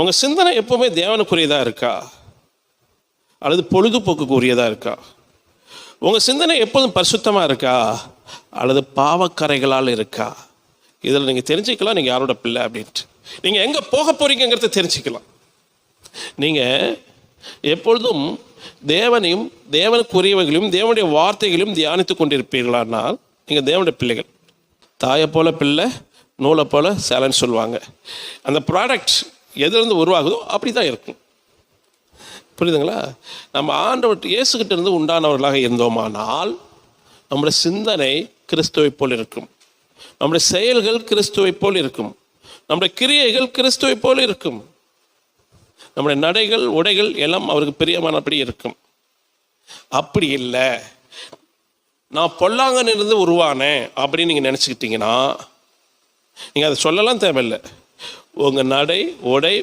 உங்கள் சிந்தனை எப்போவுமே தேவனுக்குரியதாக இருக்கா அல்லது பொழுதுபோக்குக்குரியதாக இருக்கா? உங்கள் சிந்தனை எப்போதும் பரிசுத்தமாக இருக்கா அல்லது பாவக்கரைகளால் இருக்கா? இதில் நீங்கள் தெரிஞ்சுக்கலாம் நீங்கள் யாரோட பிள்ளை அப்படின்ட்டு. நீங்கள் எங்கே போக போகிறீங்கிறத தெரிஞ்சுக்கலாம். நீங்கள் எப்பொழுதும் தேவனையும் தேவனுக்குரியவர்களையும் தேவனுடைய வார்த்தைகளையும் தியானித்து கொண்டிருப்பீர்களானால் நீங்கள் தேவனுடைய பிள்ளைகள். தாயை போல பிள்ளை, நூலை போல சேலன்னு சொல்லுவாங்க. அந்த ப்ராடக்ட் எதுலேருந்து உருவாகுதோ அப்படி தான் இருக்கும். புரியுதுங்களா? நம்ம ஆண்டவர் இயேசுகிட்ட இருந்து உண்டானவர்களாக இருந்தோமானால் நம்முடைய சிந்தனை கிறிஸ்துவை போல் இருக்கும், நம்முடைய செயல்கள் கிறிஸ்துவை போல் இருக்கும், நம்முடைய கிரியைகள் கிறிஸ்துவை போல் இருக்கும், நம்முடைய நடைகள் உடைகள் எல்லாம் அவருக்கு பிரியமானபடி இருக்கும். அப்படி இல்லை, நான் பொல்லாங்கன்னு இருந்து உருவானேன் அப்படின்னு நீங்கள் நினச்சிக்கிட்டீங்கன்னா நீங்கள் அதை சொல்லலாம் தேவையில்லை. உங்கள் நடை உடை